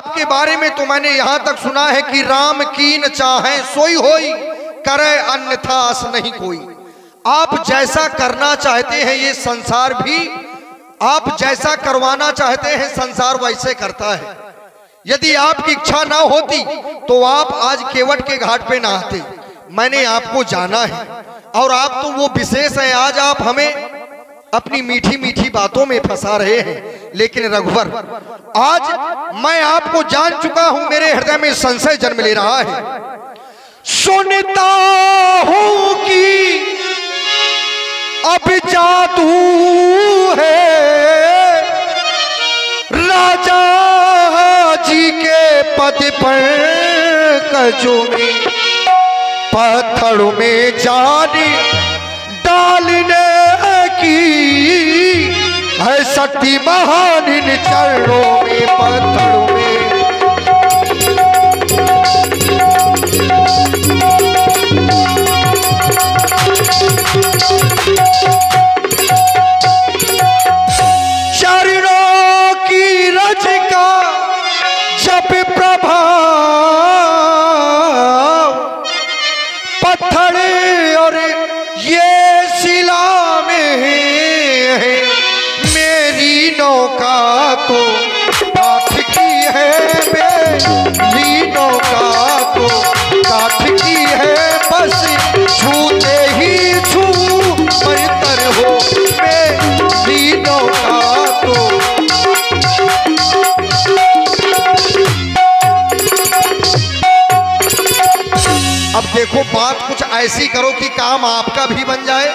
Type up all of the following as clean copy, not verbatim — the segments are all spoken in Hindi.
आपके बारे में तो मैंने यहाँ तक सुना है कि राम कीन चाहे सोई होई, करे अन्यथा आस नहीं कोई। आप जैसा करना चाहते हैं ये संसार भी, आप जैसा करवाना चाहते हैं संसार वैसे करता है। यदि आपकी इच्छा ना होती तो आप आज केवट के घाट पे ना आते। मैंने आपको जाना है और आप तो वो विशेष है। आज आप हमें अपनी मीठी मीठी बातों में फंसा रहे हैं, लेकिन रघुवर आज मैं आपको जान चुका हूं। मेरे हृदय में संशय जन्म ले रहा है। सुनता हूं कि अब जादू है राजा जी के पद पर कजू में, पत्थर में जान डालने की है शक्ति महान इन चरणों में, पत्थरों में। चरणों की रज का जब प्रभाव पत्थर और ये शिला में है, मेरी नौका तो काठ की है, मेरी नौका तो काठ की है, बस छूते ही छू पर हो, मेरी नौका तो। अब देखो बात कुछ ऐसी करो कि काम आपका भी बन जाए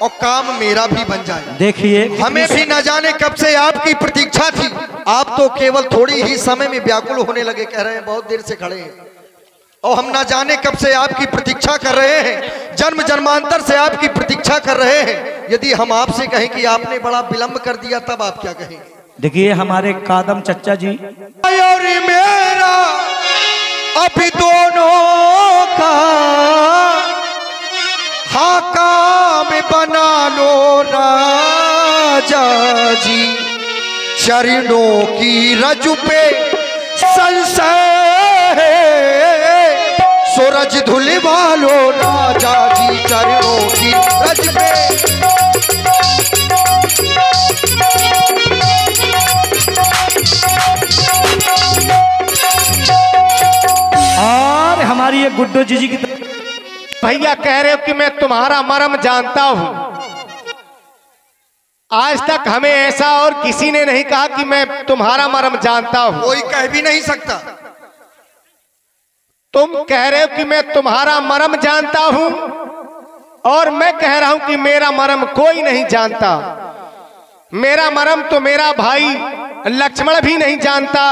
और काम मेरा भी बन जाए। देखिए हमें भी न जाने कब से आपकी प्रतीक्षा थी। आप तो केवल थोड़ी ही समय में व्याकुल होने लगे, कह रहे हैं बहुत देर से खड़े हैं, और हम न जाने कब से आपकी प्रतीक्षा कर रहे हैं, जन्म जन्मांतर से आपकी प्रतीक्षा कर रहे हैं। यदि हम आपसे कहें कि आपने बड़ा विलंब कर दिया तब आप क्या कहेंगे? देखिए हमारे कादम चच्चा जी और मेरा अभी दोनों का हाँ काम बना लो राजा जी, चरणों की रज पे संशय है, सूरज धुलवा लो राजा जी, चरणों की रज पे। और हमारी ये गुड्डो जी की भैया कह रहे हो कि मैं तुम्हारा मर्म जानता हूं। आज तक हमें ऐसा और किसी ने नहीं कहा कि मैं तुम्हारा मर्म जानता हूं। कोई कह भी नहीं सकता। तुम कह रहे हो कि मैं तुम्हारा मर्म जानता हूं और मैं कह रहा हूं कि मेरा मर्म कोई नहीं जानता। मेरा मर्म तो मेरा भाई लक्ष्मण भी नहीं जानता,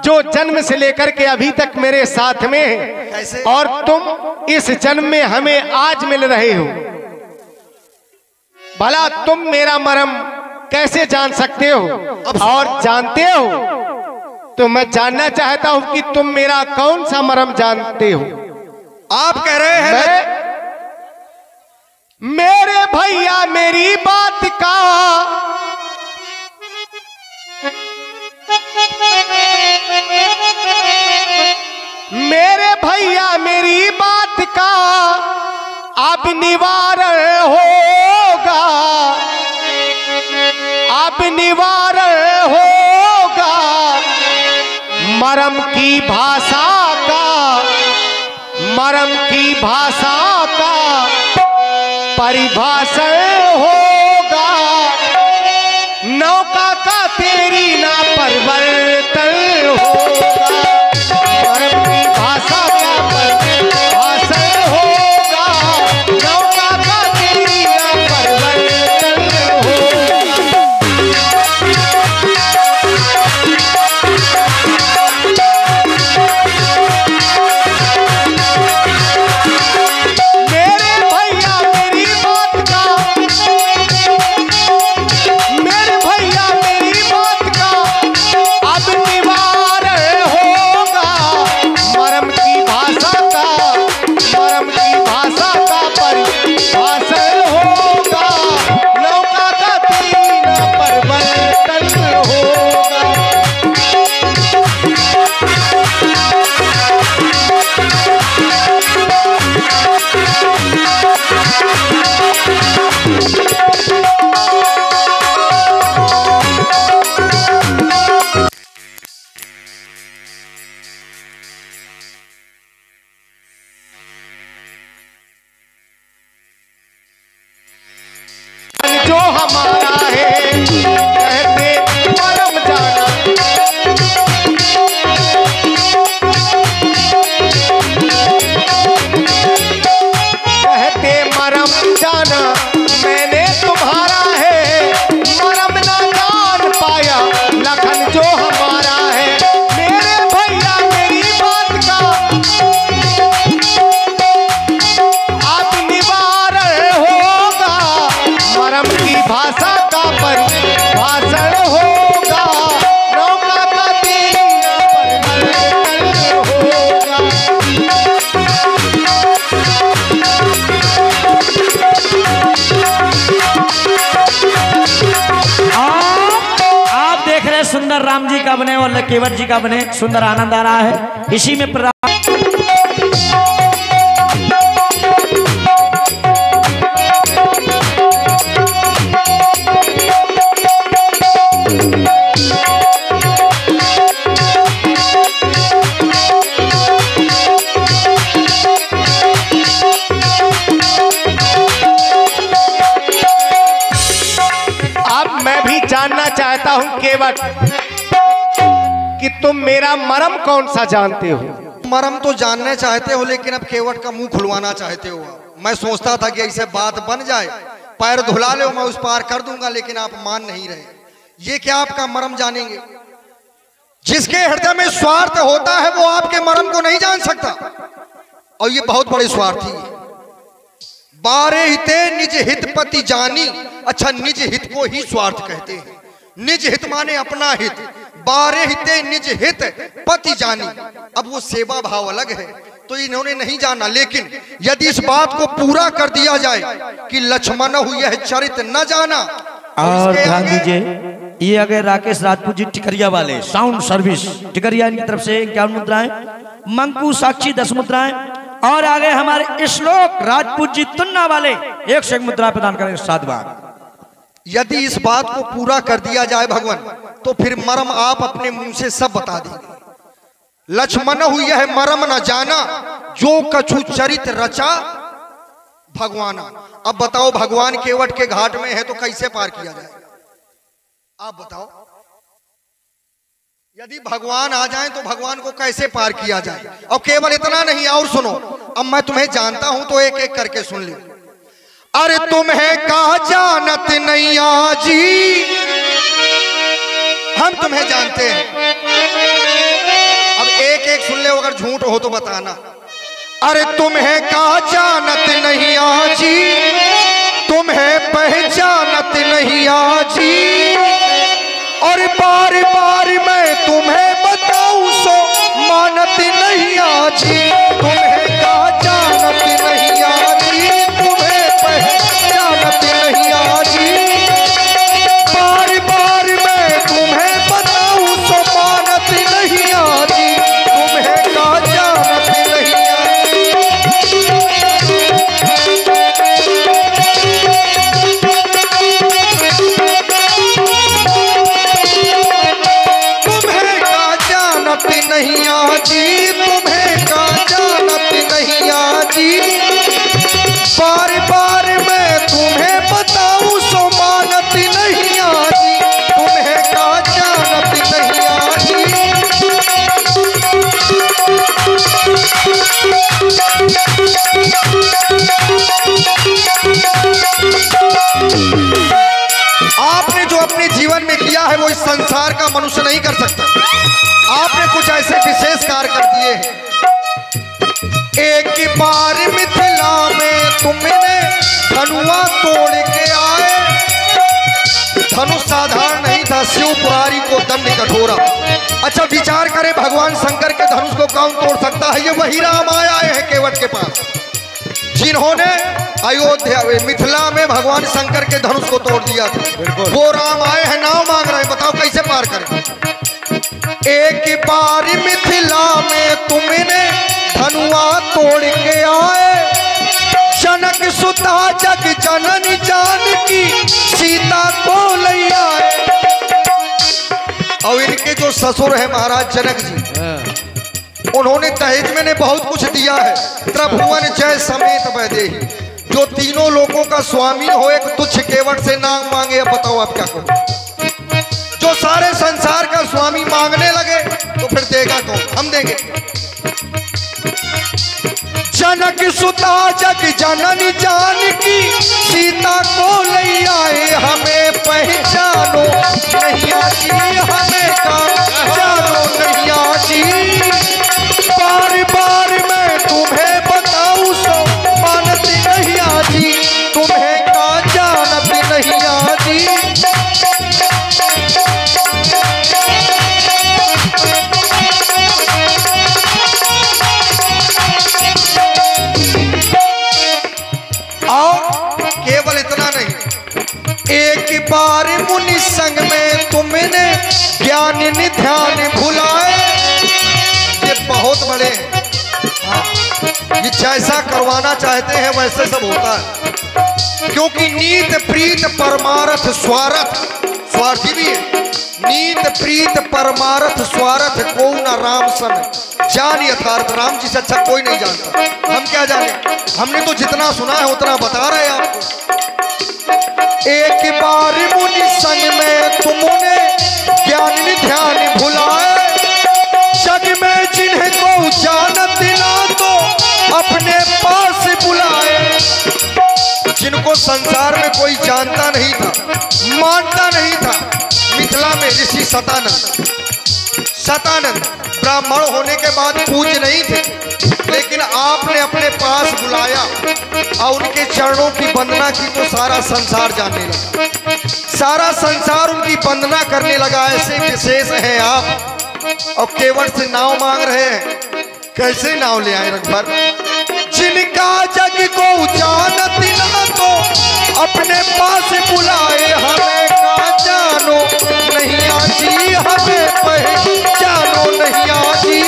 जो जन्म से लेकर के अभी तक मेरे साथ में है, और तुम इस जन्म में हमें आज मिल रहे हो। भला तुम मेरा मर्म कैसे जान सकते हो? और जानते हो तो मैं जानना चाहता हूं कि तुम मेरा कौन सा मर्म जानते हो? आप कह रहे हैं मेरे भैया मेरी बात का मेरे भैया मेरी बात का अब निवारण होगा, अब निवारण होगा, मरम की भाषा का, मरम की भाषा का परिभाषण होगा, नौका का तेरी ना परिवर्तन होगा, मरम की भाषा का परिभाषण होगा, नौका का तेरी ना परिवर्तन होगा। मेरे भैया मेरी बात का, मेरे भैया मेरी बात का अब निवारण और केवट जी का बने सुंदर आनंद आ रहा है। इसी में जानना चाहता हूं केवट कि तुम मेरा मरम कौन सा जानते हो। मरम तो जानने चाहते हो, लेकिन अब केवट का मुंह खुलवाना चाहते हो। मैं सोचता था कि ऐसे बात बन जाए, पैर धुला लो, मैं उस पार कर दूंगा, लेकिन आप मान नहीं रहे। ये क्या आपका मरम जानेंगे? जिसके हृदय में स्वार्थ होता है वो आपके मरम को नहीं जान सकता, और ये बहुत बड़े स्वार्थी है। बारे हिते निज हित पति जानी। अच्छा, निज हित को ही स्वार्थ कहते हैं। निज हित माने अपना हित। बारे हिते निज हित पति जानी। अब वो सेवा भाव अलग है, तो इन्होंने नहीं जाना। लेकिन यदि इस बात को पूरा कर दिया जाए कि लक्ष्मण यह चरित न जाना, और ध्यान दीजिए, ये अगर राकेश राजपूत जी टिकरिया वाले साउंड सर्विस टिकरिया, इनकी तरफ से 51 मुद्राएं, मंकू साक्षी 10 मुद्राएं, और आगे हमारे श्लोक राजपूत जी तुन्ना वाले 101 मुद्रा प्रदान करेंगे 7 बार। यदि इस बात को पूरा कर दिया जाए भगवान, तो फिर मरम आप अपने मुंह से सब बता देंगे। लक्ष्मण यह मरम न जाना, जो कछु चरित रचा भगवाना। अब बताओ, भगवान केवट के घाट में है तो कैसे पार किया जाए? आप बताओ, यदि भगवान आ जाएं तो भगवान को कैसे पार किया जाए? और केवल इतना नहीं, और सुनो, अब मैं तुम्हें जानता हूं तो एक एक करके सुन लो। अरे तुम्हें कहा जानत नहीं आजी, हम तुम्हें जानते हैं। अब एक एक सुन ले, अगर झूठ हो तो बताना। अरे तुम्हें कहा जानत नहीं आजी, तुम्हें पहचानत नहीं आजी, और बार बार मैं तुम्हें बताऊं सो मानत नहीं आजी। तुम्हें कहा जानत नहीं आजी, तुम्हें पहचानत नहीं आजी, बार बार मैं तुम्हें बताऊं सो मानत नहीं आजी। तुम्हें कहा जानत नहीं नहीं आजी, तुम्हें का जानत नहीं आजी, बार बार मैं तुम्हें बताऊं सो मानत नहीं आजी। तुम्हें का जानत नहीं आजी। आपने जो अपने जीवन में किया है वो इस संसार का मनुष्य नहीं कर सकता। आपने कुछ ऐसे विशेष कार्य कर दिए हैं। एक बार मिथिला में तुमने धनुआ तोड़ के आए। धनुष साधारण नहीं था, शिव पुरारी को दंड कठोरा। अच्छा, विचार करें, भगवान शंकर के धनुष को कौन तोड़ सकता है? ये वही राम आए हैं केवट के पास, जिन्होंने अयोध्या मिथिला में भगवान शंकर के धनुष को तोड़ दिया था। वो राम आए हैं, नाव मांग रहे हैं, बताओ कैसे पार करें? एक बार मिथिला में तुमने धनुआ तोड़ के आए। जनक सुता जग जननी जानकी सीता को ले आए। और इनके जो ससुर है महाराज जनक जी, उन्होंने दहेज में ने बहुत कुछ दिया है। त्रिभुवन जय समेत वैदेही, जो तीनों लोगों का स्वामी हो, एक तुच्छ केवट से नाम मांगे। अब बताओ आप क्या करो? जो सारे संसार का स्वामी मांगने लगे तो फिर देगा कौन? हम देंगे। जनक सुता जग जननी जानकी सीता को ले आए। हमें पहचानो नहीं आती, हमें पहचानो नहीं आती, बार बार मैं तुम्हें बताऊं सो मानती नहीं आती। तुम्हें का जानत नहीं आती। और केवल इतना नहीं, एक बार मुनि संग में तुम तुमने ज्ञान निध्यान भुलाए। ये बहुत बड़े हैं। हाँ, ये जैसा करवाना चाहते हैं वैसे सब होता है, क्योंकि नीत प्रीत परमारथ स्वार्थ, स्वार्थी भी है। नीत प्रीत परमारथ स्वार्थ को न राम सन जान यथार्थ। राम जी से अच्छा कोई नहीं जानता। हम क्या जाने, हमने तो जितना सुना है उतना बता रहे हैं आपको। एक बार मुनि संग में तुमने ज्ञान ध्यान भुलाए, जग में जिन्हें को जानत ना तो अपने पास बुलाए। जिनको संसार में कोई जानता नहीं था, मानता नहीं था। मिथिला में ऋषि सतानंद ब्राह्मण होने के बाद पूज्य नहीं थे, लेकिन आपने अपने पास बुलाया और उनके चरणों की वंदना की तो सारा संसार जानने लगा। सारा संसार उनकी वंदना करने लगा। ऐसे विशेष हैं आप और केवट से नाव मांग रहे हैं। कैसे नाव ले आए रघुवर? जिनका जग को जानत ना तो अपने पास बुलाए, हमें का जानो नहीं आजी, हमें पहचानो नहीं आजी।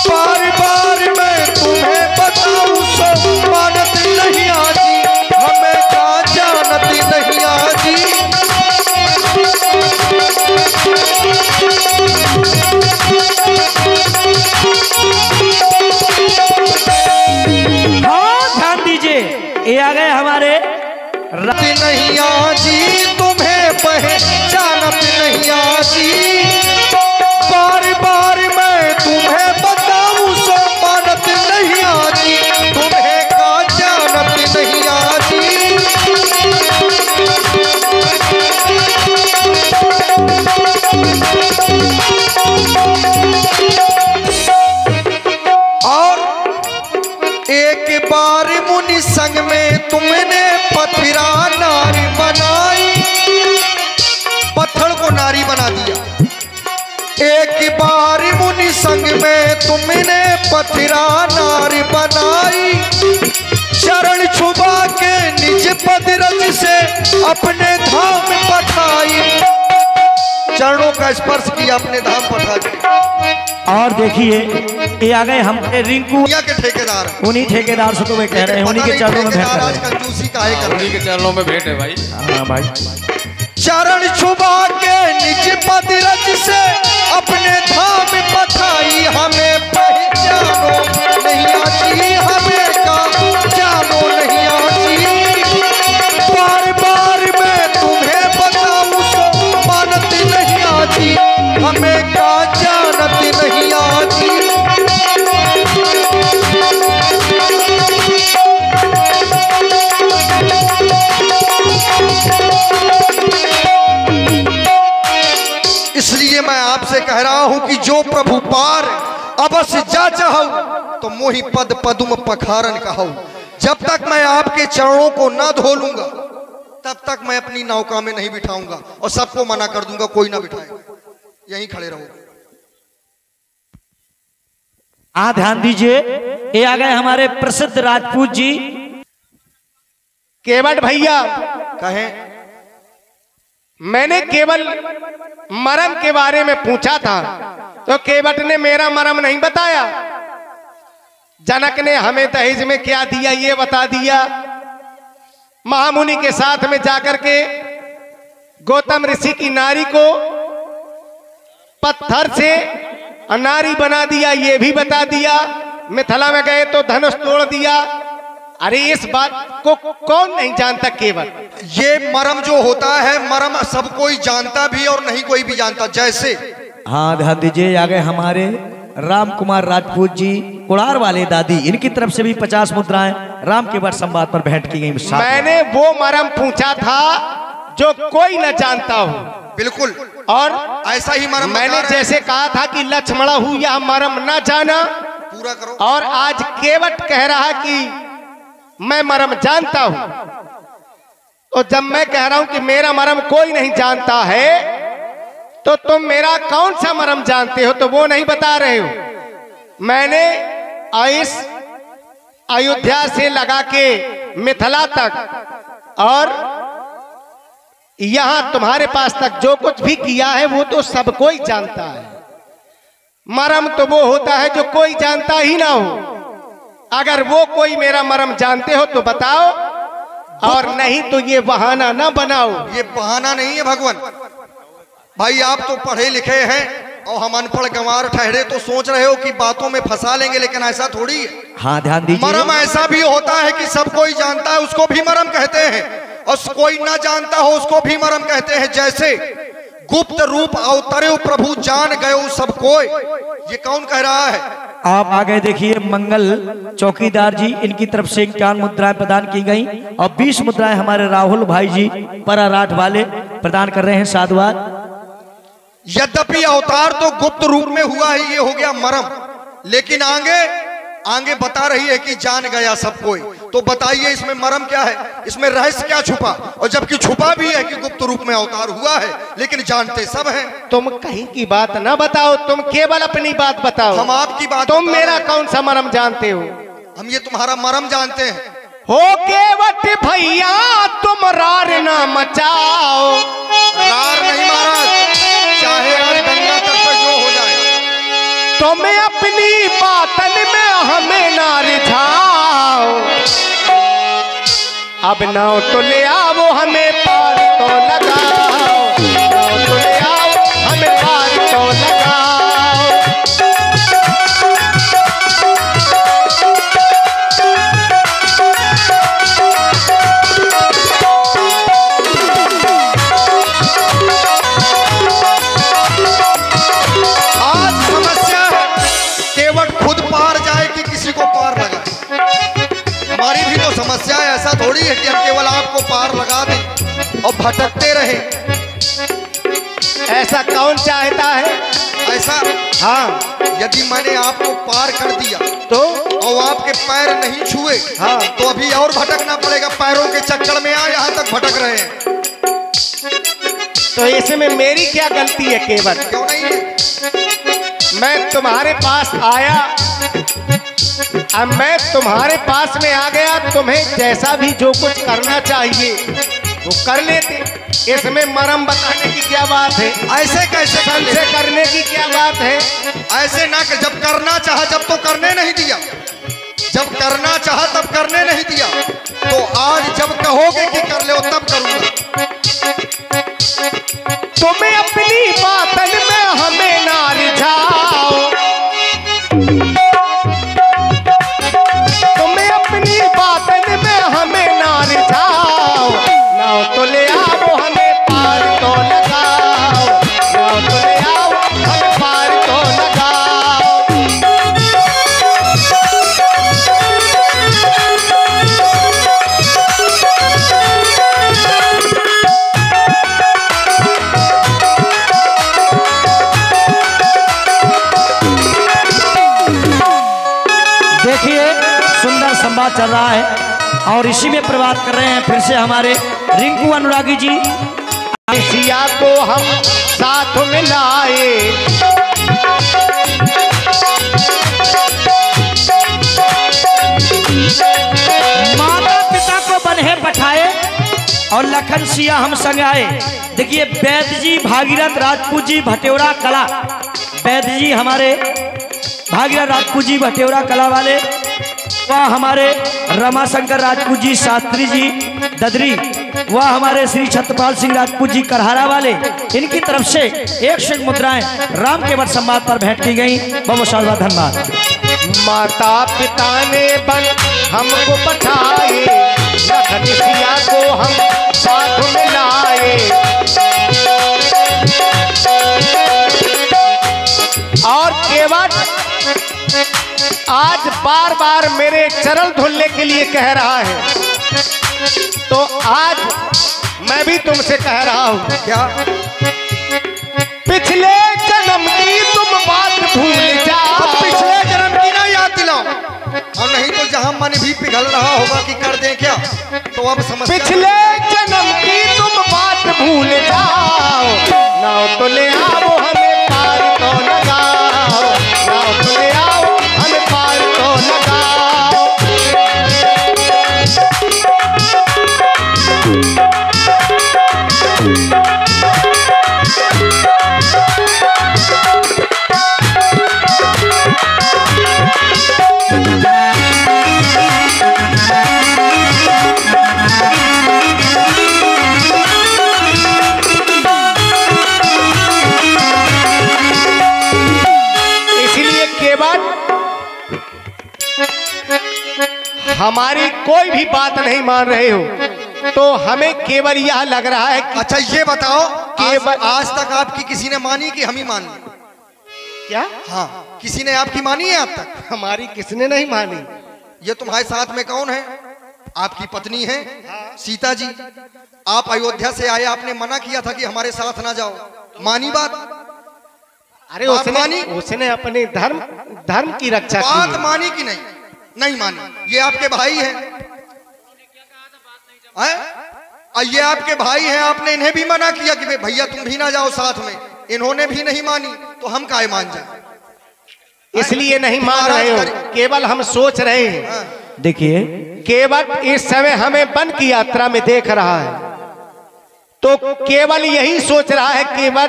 बार बार मैं तुम्हें बताऊं सो मानत नहीं आजी, हमें का जानत नहीं आजी। हाँ, ध्यान दीजिए, ये आ गए हमारे नहीं आजी, तुम्हें पहचानत नहीं आजी। बार बार मैं तुम्हें बताऊं सो मानत नहीं आजी, तुम्हें का जानत नहीं आजी। और एक बार मुनि संग में तुमने पत्थरा नारी बनाई, पत्थर को नारी बना दिया। एक बार मुनि संग में तुमने पत्थरा नारी बनाई, चरण छुपा के निज पद रज से अपने धाम पठाई। चरणों का स्पर्श किया, अपने धाम पठा दिया। और देखिए, ये आ गए हम रिंकू के ठेकेदार, उन्हीं ठेकेदार से तो वे कह रहे हैं, उन्हीं के चरणों में भेंट आज कंजूसी काहे कर रहे हैं? उन्हीं के चरणों में भेंट है भाई। हाँ भाई। चरण छुपा के निज पद रज से अपने धाम पठाई, हमें पहचानो नहीं आती, हमें का जानो नहीं आती। बार बार मैं तुम्हें बताऊं सो मानत नहीं आती, हमें का जानत नहीं आती। इसलिए मैं आपसे कह रहा हूं कि जो प्रभु पार अवश्य जा चाहूं तो मोहि पद पदुम पखारन कहूं। जब तक मैं आपके चरणों को न धो लूंगा तब तक मैं अपनी नौका में नहीं बिठाऊंगा और सबको मना कर दूंगा, कोई ना बिठाए, यहीं खड़े रहो। ध्यान दीजिए, ये आ गए हमारे प्रसिद्ध राजपूत जी केवट भैया। कहें, मैंने केवल मरम के बारे में पूछा था तो केवट ने मेरा मरम नहीं बताया। जनक ने हमें दहेज में क्या दिया ये बता दिया। महामुनि के साथ में जाकर के गौतम ऋषि की नारी को पत्थर से नारी बना दिया ये भी बता दिया। मिथिला में गए तो धनुष तोड़ दिया। अरे इस बात को कौन नहीं जानता? केवल ये मरम जो होता है, मरम सब कोई जानता भी और नहीं कोई भी जानता। जैसे हाँ, ध्यान दीजिए, आ गए हमारे राम कुमार राजपूत जी कुड़ार वाले दादी, इनकी तरफ से भी 50 मुद्राएं राम के वर संवाद पर भेंट की गई। मैंने वो मरम पूछा था जो कोई न जानता हो। बिल्कुल, और ऐसा ही मरम मैंने जैसे कहा था कि लक्ष्मण हूं यह मरम न जाना, पूरा करो। और आज केवट कह रहा कि मैं मरम जानता हूं। तो जब मैं कह रहा हूं कि मेरा मरम कोई नहीं जानता है तो तुम मेरा कौन सा मरम जानते हो? तो वो नहीं बता रहे हो। मैंने इस अयोध्या से लगा के मिथिला तक और यहाँ तुम्हारे पास तक जो कुछ भी किया है वो तो सब कोई जानता है। मरम तो वो होता है जो कोई जानता ही ना हो। अगर वो कोई मेरा मरम जानते हो तो बताओ, और नहीं तो ये बहाना ना बनाओ। ये बहाना नहीं है भगवान भाई, आप तो पढ़े लिखे हैं और हम अनपढ़ गंवार ठहरे तो सोच रहे हो कि बातों में फंसा लेंगे, लेकिन ऐसा थोड़ी है। हाँ ध्यान दीजिए। मरम ऐसा भी होता है कि सब कोई जानता है उसको भी मरम कहते हैं, और कोई ना जानता हो उसको भी मरम कहते हैं। जैसे गुप्त रूप अवतरे प्रभु जान गए सब कोई, ये कौन कह रहा है? आप आगे देखिए, मंगल चौकीदार जी, इनकी तरफ से 51 मुद्राएं प्रदान की गई और 20 मुद्राएं हमारे राहुल भाई जी पराराठ वाले प्रदान कर रहे हैं। साधुवाद। यद्यपि अवतार तो गुप्त रूप में हुआ है, ये हो गया मरम, लेकिन आगे बता रही है कि जान गया सब कोई। तो बताइए इसमें मरम क्या है, इसमें रहस्य क्या छुपा? और जबकि छुपा भी है कि गुप्त रूप में अवतार हुआ है, लेकिन जानते सब हैं। तुम कहीं की बात ना बताओ, तुम केवल अपनी बात बताओ। हम आपकी बात। तुम मेरा कौन सा मरम जानते हो? हम ये तुम्हारा मरम जानते हैं। हो केवट भैया तुम रार ना मचाओ। रार नहीं महाराज, चाहे आज गंगा तट पर जो हो जाए। तुम्हें अपनी बातन में हमें ना रिझाओ। अब नाव तो ले आओ हमें पार तो लगाओ। नाव तो ले आओ हमें पार तो लगाओ। समस्या ऐसा थोड़ी है कि हम केवल आपको पार लगा दें और भटकते रहे। ऐसा कौन चाहता है? ऐसा हाँ, यदि मैंने आपको पार कर दिया तो और आपके पैर नहीं छुए, हाँ, तो अभी और भटकना पड़ेगा। पैरों के चक्कर में यहाँ तक भटक रहे हैं। तो इसमें मेरी क्या गलती है? केवल क्यों नहीं है? मैं तुम्हारे पास आया, अब मैं तुम्हारे पास में आ गया, तुम्हें जैसा भी जो कुछ करना चाहिए वो कर लेते। इसमें मरम बताने की क्या बात है? ऐसे कैसे करने की क्या बात है? ऐसे ना कि जब करना चाहा जब तो करने नहीं दिया, जब करना चाहा तब करने नहीं दिया, तो आज जब कहोगे कि कर लो तब करूंगा। तुम्हें अपनी बातन में हमें ना रिझाओ। तुम्हें अपनी बातन में हमें ना रिझाओ। नाव तो ले आओ हमें पार तो लगाओ। नाव तो ले आओ हमें पार तो लगाओ। देखिए, सुंदर संवाद चल रहा है और इसी में प्रवाद कर रहे हैं फिर से हमारे रिंकू अनुरागी जी। सिया को हम साथ में लाए। माता पिता को बन्हे बैठाए और लखन सिया हम संग आए। देखिए, वैद्य जी भागीरथ राजपूत जी भटेवरा कला, वैद्य जी हमारे भागीरथ राजपूत जी भटेवरा कला वाले, वह हमारे रमाशंकर राजपूत जी शास्त्री जी ददरी, वह हमारे श्री छत्रपाल सिंह राजपूत जी करहारा वाले, इनकी तरफ से 100 मुद्राएं राम केवट संवाद पर भेंट की गई। बहुत बहुत धन्यवाद। माता पिता ने बन हमको पठाए, लखन सिया को हम साथ में लाए। और केवट आज बार बार मेरे चरण धुलने के लिए कह रहा है, तो आज मैं भी तुमसे कह रहा हूं। क्या? पिछले जन्म की तुम बात भूल जाओ। पिछले जन्म की ना याद दिलाओ, और नहीं तो जहां मन भी पिघल रहा होगा कि कर दें क्या, तो अब समझ। पिछले जन्म की तुम बात भूल जाओ। नाव तो ले आओ हमें पार तो लगाओ। नाव तो ले आओ हमें पार तो लगाओ। केवल हमारी कोई भी बात नहीं मान रहे हो तो हमें केवल यह लग रहा है कि अच्छा ये बताओ, केवल आज तक आपकी किसी ने मानी कि हम ही मान ली? क्या? हाँ, किसी ने आपकी मानी है अब तक? हमारी किसने नहीं मानी। ये तुम्हारे साथ में कौन है? आपकी पत्नी है सीता जी। आप अयोध्या से आए, आपने मना किया था कि हमारे साथ ना जाओ, मानी बात? अरे बात मानी? उसने अपने धर्म की रक्षा की बात है। मानी कि नहीं? नहीं मानी। ये आपके भाई हैं, ये आपके भाई हैं, आपने इन्हें भी मना किया कि भैया तुम भी ना जाओ साथ में, इन्होंने भी नहीं मानी, तो हम काहे मान जाए? इसलिए नहीं मान रहे हो, केवल हम सोच रहे हैं। देखिए, केवल इस समय हमें वन की यात्रा में देख रहा है तो केवल यही सोच रहा है केवल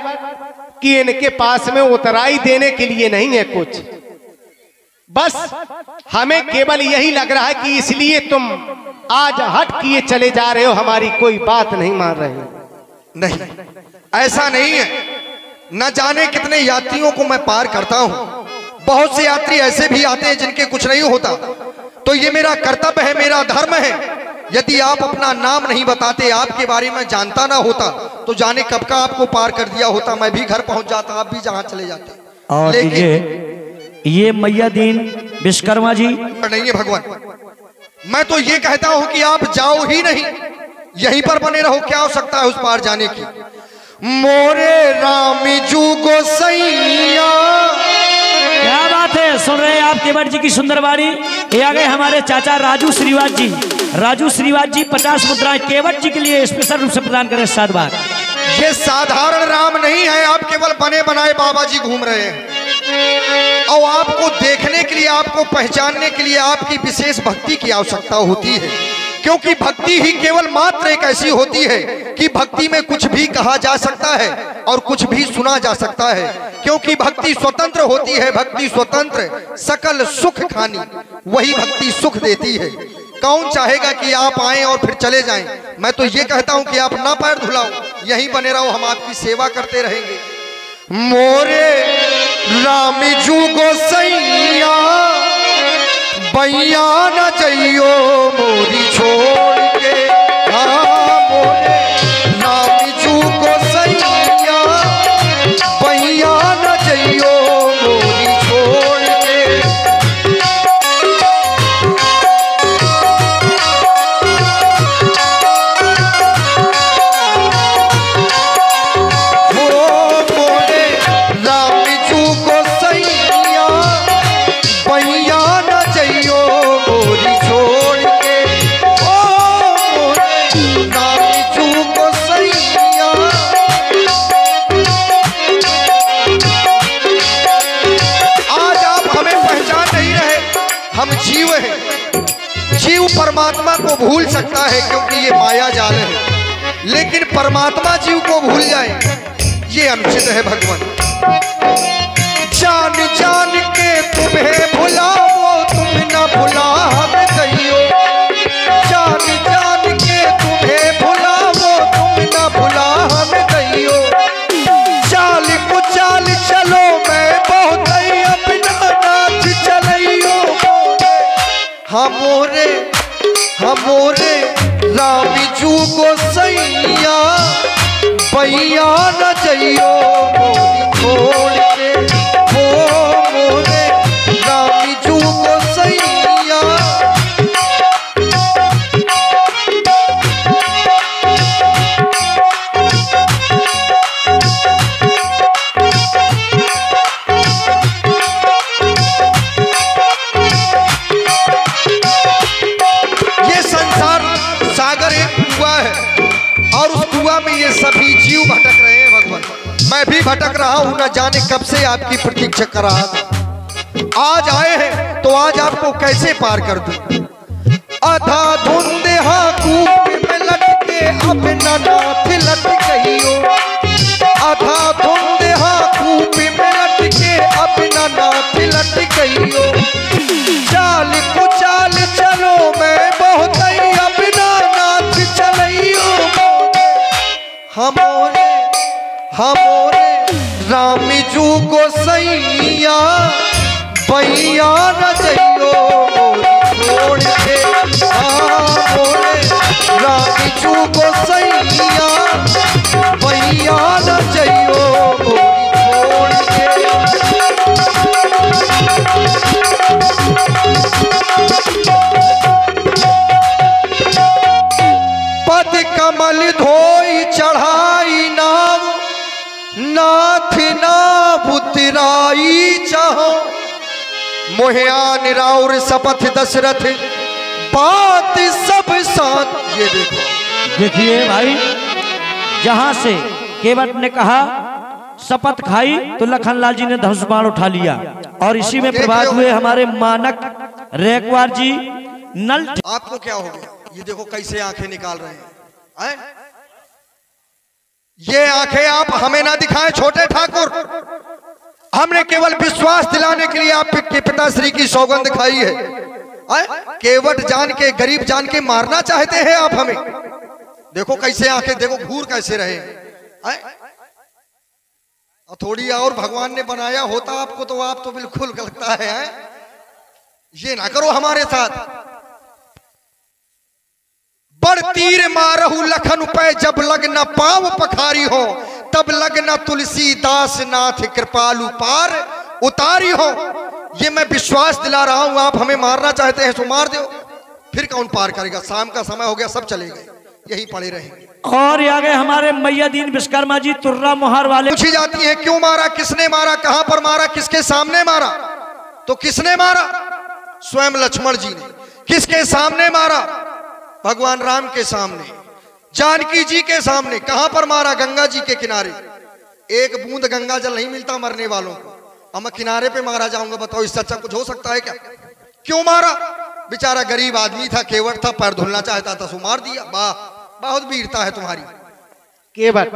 कि इनके पास में उतराई देने के लिए नहीं है कुछ, बस हमें केवल यही लग रहा है कि इसलिए तुम आज हट किए चले जा रहे हो, हमारी कोई बात नहीं मान रहे हो। नहीं, ऐसा नहीं है। न जाने कितने यात्रियों को मैं पार करता हूं, बहुत से यात्री ऐसे भी आते हैं जिनके कुछ नहीं होता, तो ये मेरा कर्तव्य है, मेरा धर्म है। यदि आप अपना नाम नहीं बताते, आपके बारे में जानता ना होता, तो जाने कब का आपको पार कर दिया होता, मैं भी घर पहुंच जाता, आप भी जहां चले जाते। और ये मैया दीन विश्वकर्मा जी नहीं है भगवान, मैं तो ये कहता हूं कि आप जाओ ही नहीं, यहीं पर बने रहो। क्या हो सकता है उस पार जाने की? मोरे रामी जू गोसैया। क्या बात है, सुन रहे हैं आप केवट जी की सुंदर वाणी। ये आ गए हमारे चाचा राजू श्रीवास जी। राजू श्रीवास जी 50 मुद्राएं केवट जी के लिए स्पेशल रूप से प्रदान करें। 7 बार। ये साधारण राम नहीं है, आप केवल बने बनाए बाबा जी घूम रहे हैं, और आपको देखने के लिए, आपको पहचानने के लिए आपकी विशेष भक्ति की आवश्यकता होती है, क्योंकि भक्ति ही केवल मात्र एक ऐसी होती है कि भक्ति में कुछ भी कहा जा सकता है और कुछ भी सुना जा सकता है, क्योंकि भक्ति स्वतंत्र होती है। भक्ति स्वतंत्र सकल सुख खानी, वही भक्ति सुख देती है। कौन चाहेगा कि आप आएं और फिर चले जाएं? मैं तो ये कहता हूं कि आप ना पैर धुलाओ, यहीं बने रहो, हम आपकी सेवा करते रहेंगे। मोरे रामी जू गोसैया, बैया न जइयो मोरी छोड़ के। हाँ, मोरे रामी जू गोसैया, बैया न जइयो मोरी छोड़ के। जीव परमात्मा को भूल सकता है क्योंकि ये माया जाल है, लेकिन परमात्मा जीव को भूल जाए ये अनुचित है। भगवान जान जान के तुम्हें भुलाओ, तुम न भुला हमें कहियो। जान जान के तुम्हें भुलाओ, तुम न भुला हमें कहियो। चाल कुचाल चलो मैं बहुत अपना नाथ चलियो। हमोरे रामी जू गोसैया, बैया न जइयो मोरी छोड़ के। हो मोरे रामी जू गोसैया। ये सभी जीव भटक रहे हैं भगवान, मैं भी भटक रहा हूं, न जाने कब से आपकी प्रतीक्षा कर रहा था। आज आए हैं तो आज आपको कैसे पार कर दूं। आधा धुंध कूप में लटके अब नाथ लट गइयो। आधा धुंध कूप में लटके अब नाथ लट गइयो। चाल कुचाल चलो मैं बहुत अपना नाथ चलियो। हमोरे रामी जू गोसैया, भैया न जइयो छोड़ के मोरे रानी चूको सैया भैया न जइयो छोड़ के। पद कमल धोई चढ़ाई नाव नाथ नाभ उतराई चाहो मोहिया निराउर शपथ दशरथ बात सब साथ। ये देखो देखिए भाई, जहां से केवट ने कहा शपथ खाई तो लखनलाल जी ने धनुष बाण उठा लिया और इसी में प्रभात हुए हमारे मानक रेकवार जी नल। आपको क्या हो गया? ये देखो कैसे आंखें निकाल रहे हैं। ये आंखें आप हमें ना दिखाएं छोटे ठाकुर, हमने केवल विश्वास दिलाने के लिए आपके पिताश्री की सौगंध खाई है। केवट जान के गरीब जान के मारना चाहते हैं आप हमें। देखो कैसे आंखें, देखो घूर कैसे रहे। थोड़ी और भगवान ने बनाया होता आपको तो आप तो बिल्कुल लगता है। ये ना करो हमारे साथ। बड़ तीर मारहु लखन पे जब लग न पाव पखारी हो तब लग न तुलसीदास नाथ कृपालु पार उतारी हो। ये मैं विश्वास दिला रहा हूं, आप हमें मारना चाहते हैं तो मार दो, फिर कौन पार करेगा? शाम का समय हो गया, सब चले गए, यहीं पड़े रहेंगे। और ये आ गए हमारे मैया दीन विश्वकर्मा जी तुर्रा मोहर वाले। पूछी जाती है क्यों मारा, किसने मारा, कहां पर मारा, किसके सामने मारा? तो किसने मारा? स्वयं लक्ष्मण जी ने। किसके सामने मारा? भगवान राम के सामने, जानकी जी के सामने। कहां पर मारा? गंगा जी के किनारे। एक बूंद गंगा जल नहीं मिलता मरने वालों को, अब मैं किनारे पे मारा जाऊंगा। बताओ इससे अच्छा कुछ हो सकता है क्या? क्यों मारा? बेचारा गरीब आदमी था, केवट था, पैर धुलना चाहता था, सो मार दिया। वाह, बहुत वीरता है तुम्हारी। केवट,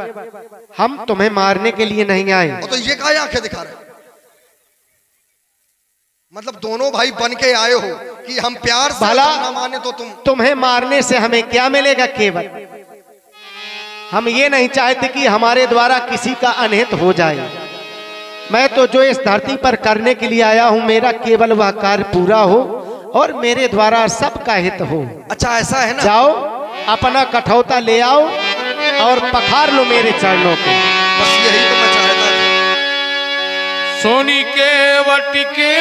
हम तुम्हें मारने के लिए नहीं आए। तो ये काहे आंखें दिखा रहे? मतलब दोनों भाई बन के आए हो कि हम प्यार से ना माने तो तुम्हें मारने से हमें क्या मिलेगा? केवट, हम ये नहीं चाहते कि हमारे द्वारा किसी का अनहित हो जाए। मैं तो जो इस धरती पर करने के लिए आया हूं, मेरा केवल वह कार्य पूरा हो और मेरे द्वारा सबका हित हो। अच्छा ऐसा है ना? जाओ अपना कठौता ले आओ और पखार लो मेरे चरणों को। बस यही तो मैं चाहता था। सोनी के वट के